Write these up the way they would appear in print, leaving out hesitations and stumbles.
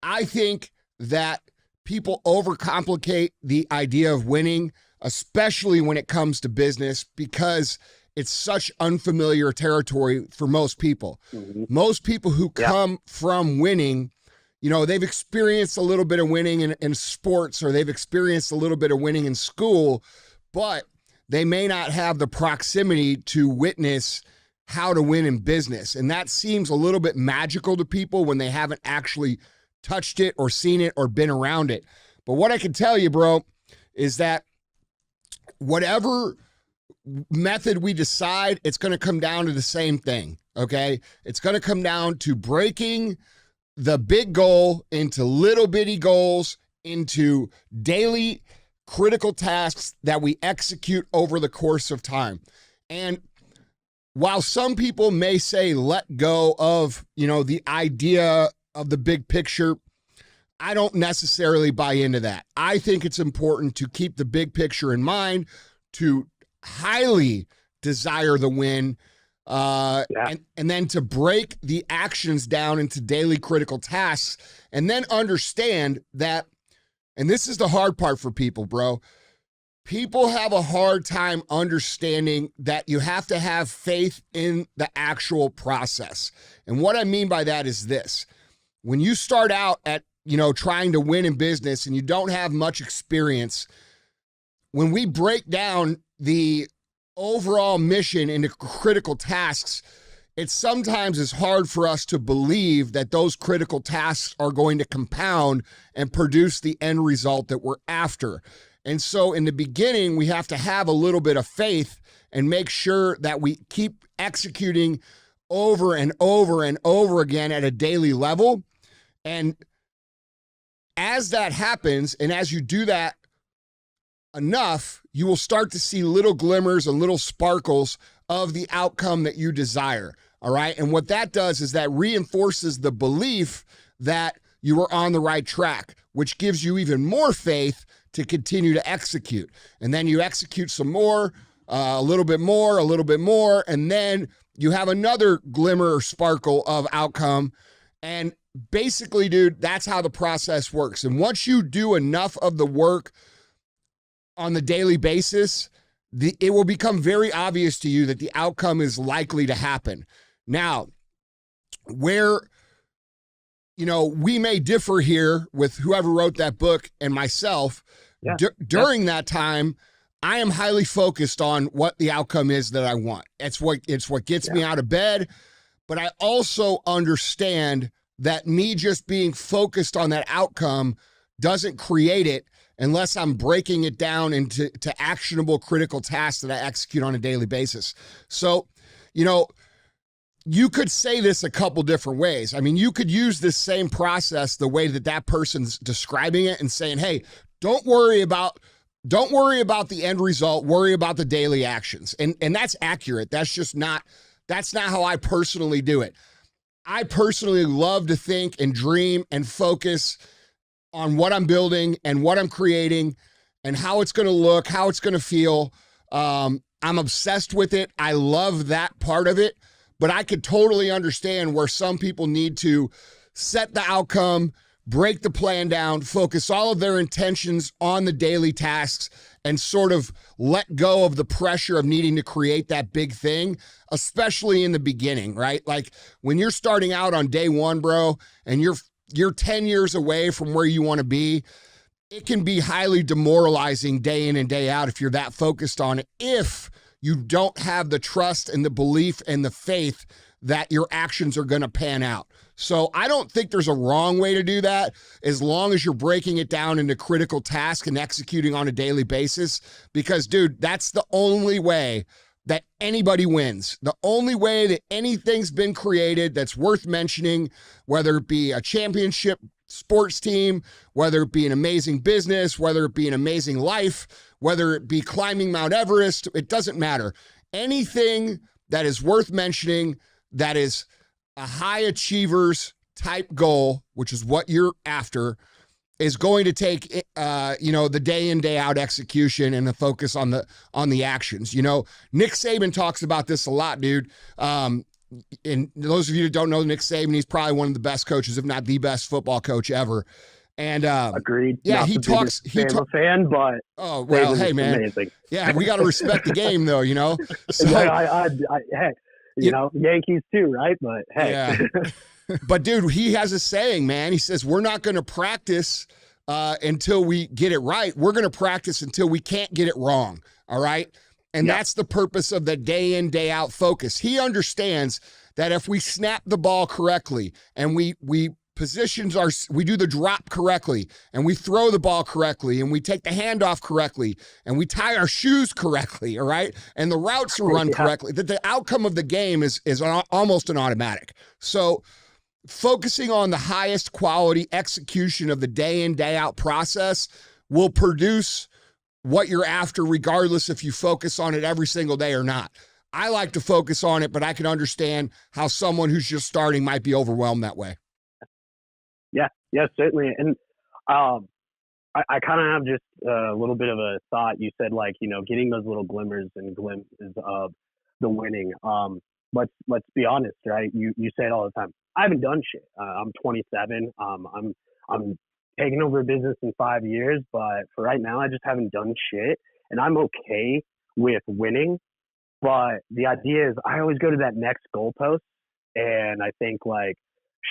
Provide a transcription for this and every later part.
I think that people overcomplicate the idea of winning, especially when it comes to business, because it's such unfamiliar territory for most people. Hmm. Most people who Yeah. come from winning, they've experienced a little bit of winning in sports, or they've experienced a little bit of winning in school, but they may not have the proximity to witness how to win in business. And that seems a little bit magical to people when they haven't actually touched it or seen it or been around it. But what I can tell you, bro, is that whatever method we decide, it's going to come down to the same thing. Okay. It's going to come down to breaking the big goal into little bitty goals, into daily critical tasks that we execute over the course of time. And while some people may say, let go of, the idea of the big picture, I don't necessarily buy into that. I think it's important to keep the big picture in mind, to highly desire the win, and then to break the actions down into daily critical tasks, and then understand that, and this is the hard part for people, bro. People have a hard time understanding that you have to have faith in the actual process. And what I mean by that is this. When you start out at, trying to win in business and you don't have much experience, when we break down the overall mission into critical tasks, it sometimes is hard for us to believe that those critical tasks are going to compound and produce the end result that we're after. And so in the beginning, we have to have a little bit of faith and make sure that we keep executing over and over and over again at a daily level. And as that happens, and as you do that enough, you will start to see little glimmers and little sparkles of the outcome that you desire. All right. And what that does is that reinforces the belief that you are on the right track, which gives you even more faith to continue to execute. And then you execute some more, a little bit more, and then you have another glimmer or sparkle of outcome. And basically, dude, that's how the process works. And once you do enough of the work on the daily basis, it will become very obvious to you that the outcome is likely to happen. Now, where we may differ here with whoever wrote that book and myself. During that time, I am highly focused on what the outcome is that I want. It's what gets me out of bed. But I also understand that me just being focused on that outcome doesn't create it unless I'm breaking it down into actionable critical tasks that I execute on a daily basis. So, you could say this a couple different ways. I mean, you could use this same process the way that person's describing it and saying, hey, don't worry about the end result, worry about the daily actions. And that's accurate. That's not how I personally do it. I personally love to think and dream and focus on what I'm building and what I'm creating and how it's going to look, how it's going to feel. I'm obsessed with it. I love that part of it. But I could totally understand where some people need to set the outcome, break the plan down, focus all of their intentions on the daily tasks, and sort of let go of the pressure of needing to create that big thing, especially in the beginning, right? Like when you're starting out on day one, bro, and you're 10 years away from where you want to be, it can be highly demoralizing day in and day out if you're that focused on it, if you don't have the trust and the belief and the faith that your actions are going to pan out. So I don't think there's a wrong way to do that, as long as you're breaking it down into critical tasks and executing on a daily basis. Because, dude, that's the only way that anybody wins. The only way that anything's been created that's worth mentioning, whether it be a championship sports team, whether it be an amazing business, whether it be an amazing life, whether it be climbing Mount Everest, it doesn't matter. Anything that is worth mentioning, that is a high achievers type goal, which is what you're after, is going to take, the day in, day out execution and the focus on the actions. Nick Saban talks about this a lot, dude. and those of you that don't know Nick Saban, he's probably one of the best coaches, if not the best football coach ever. And agreed. Yeah, not he talks. I'm a fan, but oh well, hey man, amazing. Yeah, we got to respect the game though, you know. So hey, you know, Yankees too, right? But hey, yeah. But dude, he has a saying, man. He says we're not going to practice until we get it right. We're going to practice until we can't get it wrong. All right. And that's the purpose of the day in, day out focus. He understands that if we snap the ball correctly and we do the drop correctly and we throw the ball correctly and we take the handoff correctly and we tie our shoes correctly, all right, and the routes are run correctly, that the outcome of the game is almost an automatic. So focusing on the highest quality execution of the day in, day out process will produce what you're after, regardless if you focus on it every single day or not. I like to focus on it, but I can understand how someone who's just starting might be overwhelmed that way. Yeah, certainly. And I kind of have just a little bit of a thought. You said, like, you know, getting those little glimmers and glimpses of the winning. Let's be honest, right? You say it all the time. I haven't done shit. I'm 27. I'm taking over a business in 5 years, but for right now, I just haven't done shit, and I'm okay with winning. But the idea is, I always go to that next goalpost, and I think, like,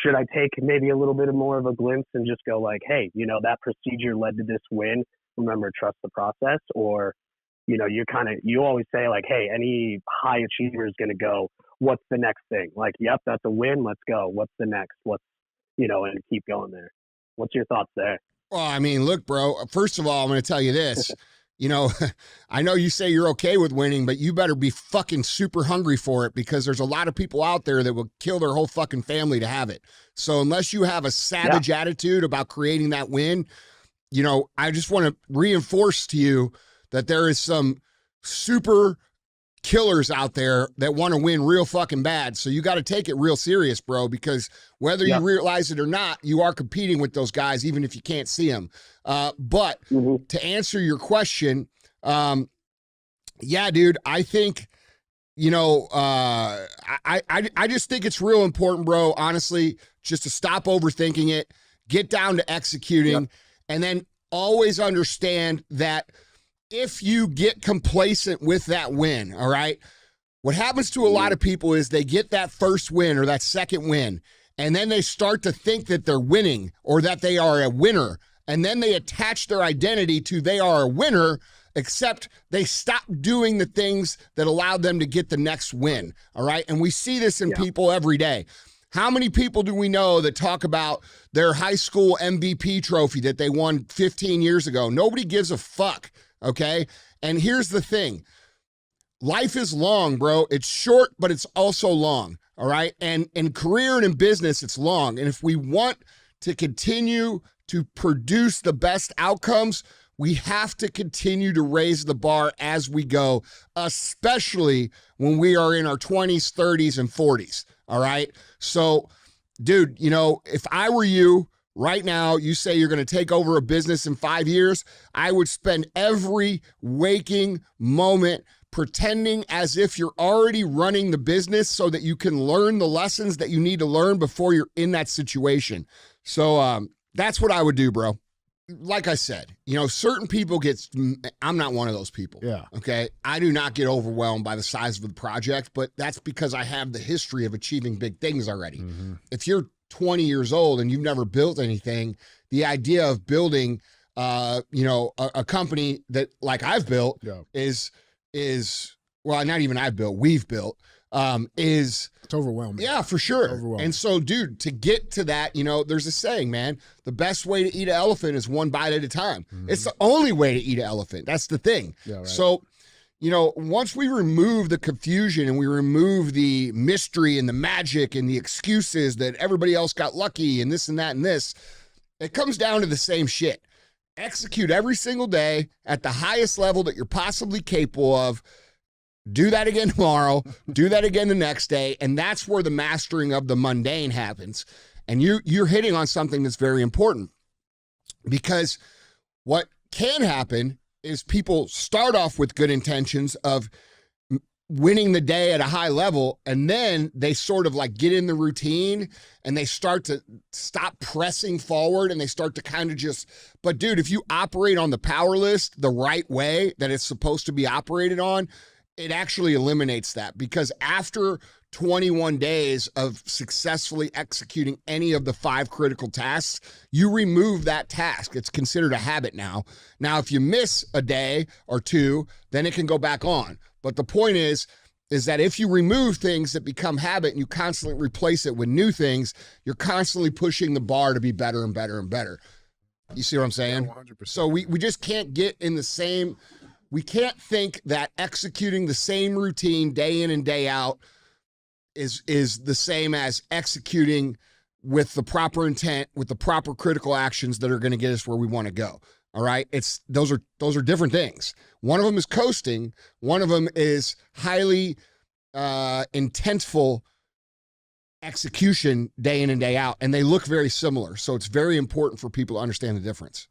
should I take maybe a little bit more of a glimpse and just go like, hey, you know, that procedure led to this win. Remember, trust the process. Or, you know, you always say like, hey, any high achiever is going to go, what's the next thing? Like, yep, that's a win. Let's go. What's the next? And keep going there. What's your thoughts there? Well, I mean, look, bro, first of all, I'm going to tell you this. You know, I know you say you're okay with winning, but you better be fucking super hungry for it, because there's a lot of people out there that will kill their whole fucking family to have it. So unless you have a savage attitude about creating that win, you know, I just want to reinforce to you that there is some super killers out there that want to win real fucking bad. So you got to take it real serious, bro, because whether you realize it or not, you are competing with those guys, even if you can't see them. But to answer your question, yeah, dude, I think, you know, I just think it's real important, bro, honestly, just to stop overthinking it, get down to executing, and then always understand that if you get complacent with that win, all right, what happens to a lot of people is they get that first win or that second win, and then they start to think that they're winning or that they are a winner. And then they attach their identity to they are a winner, except they stop doing the things that allowed them to get the next win, all right? And we see this in people every day. How many people do we know that talk about their high school MVP trophy that they won 15 years ago? Nobody gives a fuck, okay? And here's the thing. Life is long, bro. It's short, but it's also long, all right? And in career and in business, it's long. And if we want to continue to produce the best outcomes, we have to continue to raise the bar as we go, especially when we are in our 20s, 30s, and 40s, all right? So, dude, you know, if I were you right now, you say you're going to take over a business in 5 years, I would spend every waking moment pretending as if you're already running the business so that you can learn the lessons that you need to learn before you're in that situation. So, that's what I would do, bro. Like I said, you know, certain people I'm not one of those people. Yeah. Okay. I do not get overwhelmed by the size of the project, but that's because I have the history of achieving big things already. Mm-hmm. If you're 20 years old and you've never built anything, the idea of building, you know, a company that like I've built is, well, not even I've built, we've built, it's overwhelming. Yeah, for sure. Overwhelming. And so, dude, to get to that, you know, there's a saying, man, the best way to eat an elephant is one bite at a time. Mm-hmm. It's the only way to eat an elephant. That's the thing. Yeah, right. So, you know, once we remove the confusion and we remove the mystery and the magic and the excuses that everybody else got lucky and this and that and this, it comes down to the same shit. Execute every single day at the highest level that you're possibly capable of. Do that again tomorrow, do that again the next day, and that's where the mastering of the mundane happens. And you're hitting on something that's very important, because what can happen is people start off with good intentions of winning the day at a high level, and then they sort of like get in the routine and they start to stop pressing forward and they start to kind of just, but dude, if you operate on the power list the right way that it's supposed to be operated on, it actually eliminates that, because after 21 days of successfully executing any of the 5 critical tasks, you remove that task. It's considered a habit now. Now, if you miss a day or 2, then it can go back on. But the point is that if you remove things that become habit and you constantly replace it with new things, you're constantly pushing the bar to be better and better and better. You see what I'm saying? Yeah, 100%. So we just can't get in the same, we can't think that executing the same routine day in and day out is the same as executing with the proper intent, with the proper critical actions that are going to get us where we want to go. All right. Those are different things. One of them is coasting. One of them is highly intentful execution day in and day out. And they look very similar. So it's very important for people to understand the difference.